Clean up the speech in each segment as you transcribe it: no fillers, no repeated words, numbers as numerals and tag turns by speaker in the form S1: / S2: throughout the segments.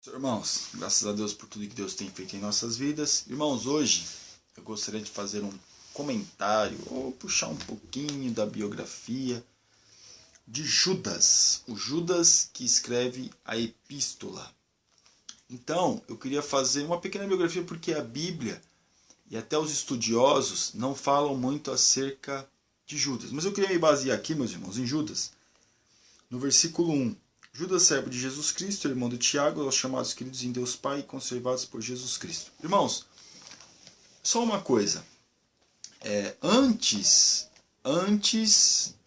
S1: Irmãos, graças a Deus por tudo que Deus tem feito em nossas vidas. Irmãos, hoje eu gostaria de fazer um comentário ou puxar um pouquinho da biografia de Judas, o Judas que escreve a epístola. Então, eu queria fazer uma pequena biografia porque a Bíblia e até os estudiosos não falam muito acerca de Judas. Mas eu queria me basear aqui, meus irmãos, em Judas, no versículo 1. Judas, servo de Jesus Cristo, irmão de Tiago, aos chamados queridos em Deus Pai e conservados por Jesus Cristo. Irmãos, só uma coisa. Antes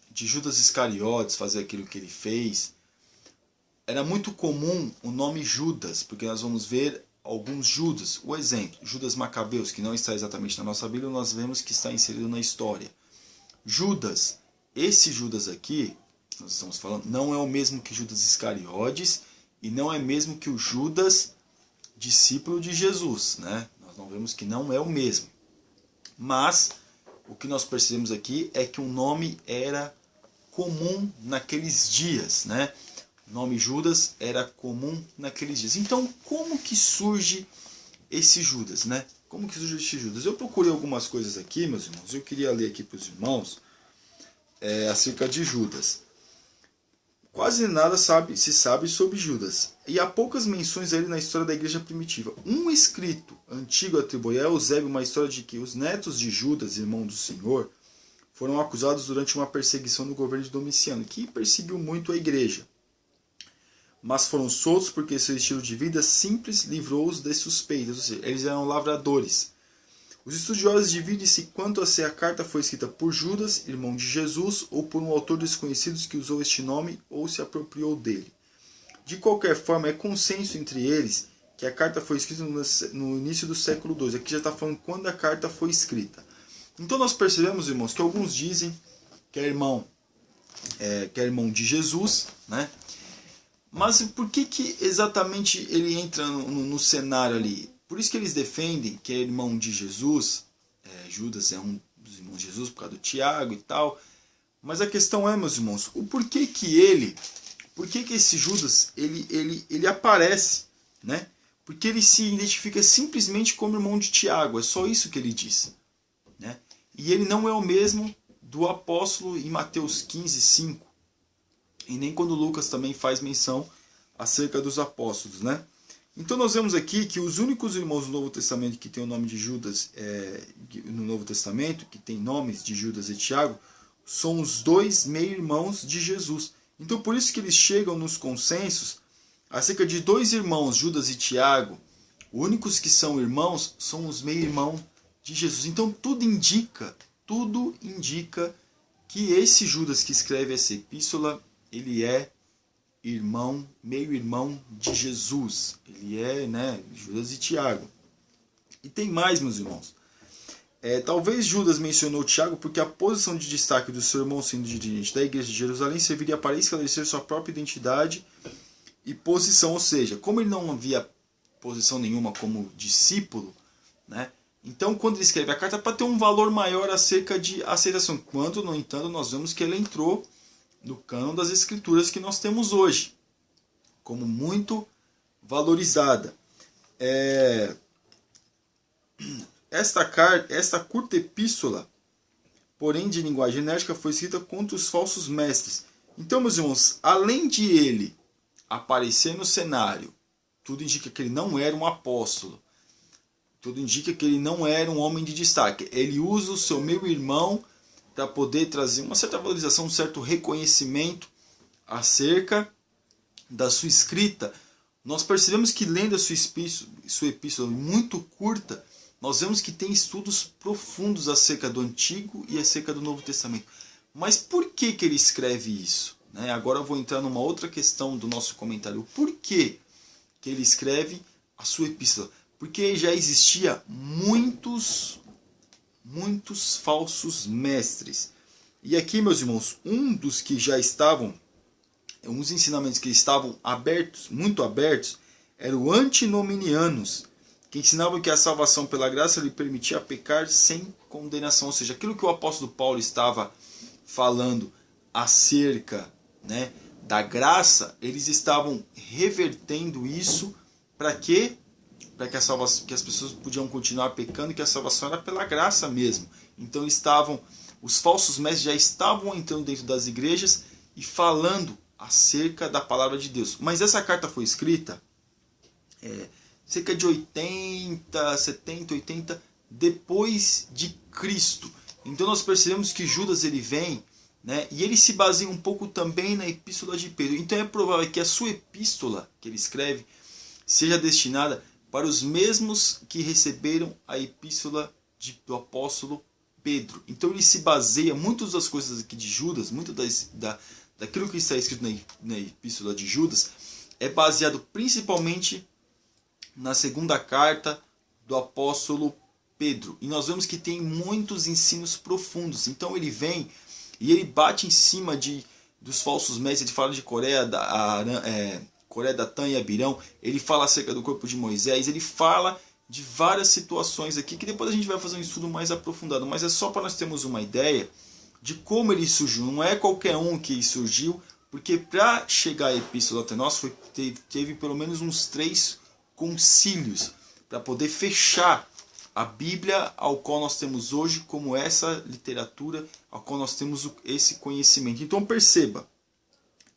S1: de Judas Iscariotes fazer aquilo que ele fez, era muito comum o nome Judas, porque nós vamos ver alguns Judas. O exemplo, Judas Macabeus, que não está exatamente na nossa Bíblia, nós vemos que está inserido na história. Judas, esse Judas aqui, nós estamos falando, não é o mesmo que Judas Iscariotes e não é mesmo que o Judas, discípulo de Jesus, né? Nós não vemos que não é o mesmo. Mas o que nós percebemos aqui é que o nome era comum naqueles dias, né? O nome Judas era comum naqueles dias. Então, como que surge esse Judas, né? Como que surge esse Judas? Eu procurei algumas coisas aqui, meus irmãos. Eu queria ler aqui para os irmãos acerca de Judas. Quase nada se sabe sobre Judas, e há poucas menções a ele na história da igreja primitiva. Um escrito antigo atribui a Eusébio uma história de que os netos de Judas, irmão do Senhor, foram acusados durante uma perseguição no governo de Domiciano, que perseguiu muito a igreja. Mas foram soltos porque seu estilo de vida simples livrou-os de suspeitas, ou seja, eles eram lavradores. Os estudiosos dividem-se quanto a se a carta foi escrita por Judas, irmão de Jesus, ou por um autor desconhecido que usou este nome ou se apropriou dele. De qualquer forma, é consenso entre eles que a carta foi escrita no início do século II. Aqui já está falando quando a carta foi escrita. Então nós percebemos, irmãos, que alguns dizem que é irmão de Jesus, né? Mas por que exatamente ele entra no cenário ali? Por isso que eles defendem que é irmão de Jesus. Judas é um dos irmãos de Jesus por causa do Tiago e tal. Mas a questão é, meus irmãos, o porquê que esse Judas ele aparece, né? Porque ele se identifica simplesmente como irmão de Tiago. É só isso que ele diz, né? E ele não é o mesmo do apóstolo em Mateus 15, 5. E nem quando Lucas também faz menção acerca dos apóstolos, né? Então nós vemos aqui que os únicos irmãos do Novo Testamento que tem o nome de Judas no Novo Testamento, que tem nomes de Judas e Tiago, são os dois meio-irmãos de Jesus. Então por isso que eles chegam nos consensos acerca de dois irmãos, Judas e Tiago, os únicos que são irmãos são os meio-irmãos de Jesus. Então tudo indica que esse Judas que escreve essa epístola, ele é meio-irmão de Jesus. Ele é, né, Judas e Tiago. E tem mais, meus irmãos. Talvez Judas mencionou Tiago porque a posição de destaque do seu irmão sendo dirigente da igreja de Jerusalém serviria para esclarecer sua própria identidade e posição. Ou seja, como ele não havia posição nenhuma como discípulo, né, então quando ele escreve a carta para ter um valor maior acerca de aceitação. Quando, no entanto, nós vemos que ele entrou no cânon das escrituras que nós temos hoje, como muito valorizada. Esta curta epístola, porém de linguagem enérgica, foi escrita contra os falsos mestres. Então, meus irmãos, além de ele aparecer no cenário, tudo indica que ele não era um apóstolo, tudo indica que ele não era um homem de destaque. Ele usa o seu meio-irmão para poder trazer uma certa valorização, um certo reconhecimento acerca da sua escrita. Nós percebemos que lendo a sua epístola muito curta, nós vemos que tem estudos profundos acerca do Antigo e acerca do Novo Testamento. Mas por que ele escreve isso? Agora eu vou entrar numa outra questão do nosso comentário. Por que ele escreve a sua epístola? Porque já existia muitos falsos mestres. E aqui, meus irmãos, uns ensinamentos que estavam muito abertos, eram o antinominianos, que ensinavam que a salvação pela graça lhe permitia pecar sem condenação. Ou seja, aquilo que o apóstolo Paulo estava falando acerca, né, da graça, eles estavam revertendo isso Para quê? Para que as pessoas podiam continuar pecando e que a salvação era pela graça mesmo. Então os falsos mestres já estavam entrando dentro das igrejas e falando acerca da palavra de Deus. Mas essa carta foi escrita cerca de 70, 80 depois de Cristo. Então nós percebemos que Judas ele vem, né, e ele se baseia um pouco também na epístola de Pedro. Então é provável que a sua epístola que ele escreve seja destinada para os mesmos que receberam a epístola do apóstolo Pedro. Então ele se baseia, muitas das coisas aqui de Judas, muito daquilo que está escrito na epístola de Judas, é baseado principalmente na segunda carta do apóstolo Pedro. E nós vemos que tem muitos ensinos profundos. Então ele vem e ele bate em cima dos falsos mestres. Ele fala de Coreia, Datã e Abirão. Ele fala acerca do corpo de Moisés. Ele fala de várias situações aqui que depois a gente vai fazer um estudo mais aprofundado. Mas é só para nós termos uma ideia de como ele surgiu. Não é qualquer um que surgiu, porque para chegar a epístola até nós teve pelo menos uns 3 concílios para poder fechar a Bíblia ao qual nós temos hoje como essa literatura, ao qual nós temos esse conhecimento. Então perceba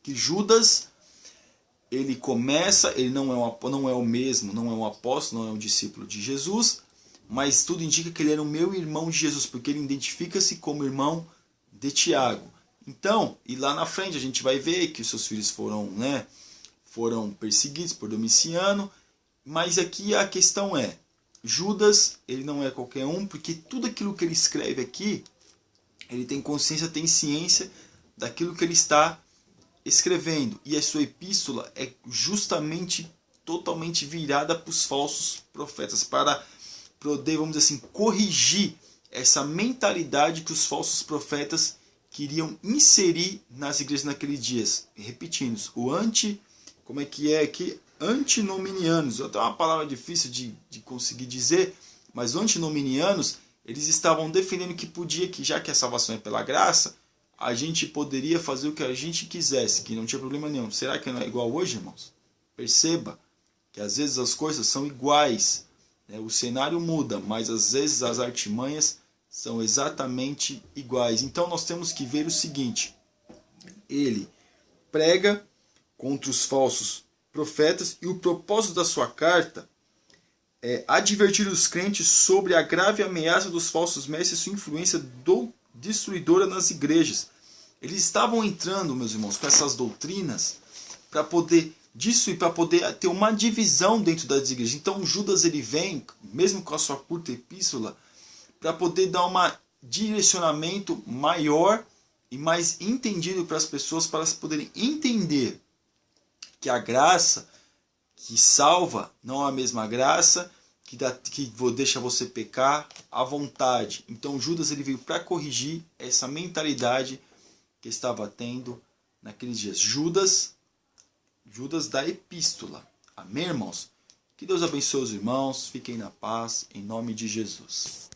S1: que Judas, ele começa, ele não é o mesmo, não é um apóstolo, não é um discípulo de Jesus, mas tudo indica que ele era o meu irmão de Jesus, porque ele identifica-se como irmão de Tiago. Então, e lá na frente a gente vai ver que os seus filhos foram perseguidos por Domiciano, mas aqui a questão é, Judas, ele não é qualquer um, porque tudo aquilo que ele escreve aqui, ele tem consciência, tem ciência daquilo que ele está escrevendo. E a sua epístola é justamente totalmente virada para os falsos profetas, para poder, vamos dizer assim, corrigir essa mentalidade que os falsos profetas queriam inserir nas igrejas naqueles dias. Repetindo, como é que é aqui? Antinominianos, até uma palavra difícil de conseguir dizer, mas antinominianos, eles estavam defendendo que já que a salvação é pela graça, a gente poderia fazer o que a gente quisesse, que não tinha problema nenhum. Será que não é igual hoje, irmãos? Perceba que às vezes as coisas são iguais, né? O cenário muda, mas às vezes as artimanhas são exatamente iguais. Então nós temos que ver o seguinte, ele prega contra os falsos profetas, e o propósito da sua carta é advertir os crentes sobre a grave ameaça dos falsos mestres e sua influência destruidora nas igrejas. Eles estavam entrando, meus irmãos, com essas doutrinas para poder ter uma divisão dentro das igrejas. Então Judas ele vem, mesmo com a sua curta epístola, para poder dar um direcionamento maior e mais entendido para as pessoas, para elas poderem entender que a graça que salva não é a mesma graça que deixa você pecar à vontade. Então Judas ele veio para corrigir essa mentalidade que estava tendo naqueles dias. Judas da epístola. Amém, irmãos? Que Deus abençoe os irmãos. Fiquem na paz, em nome de Jesus.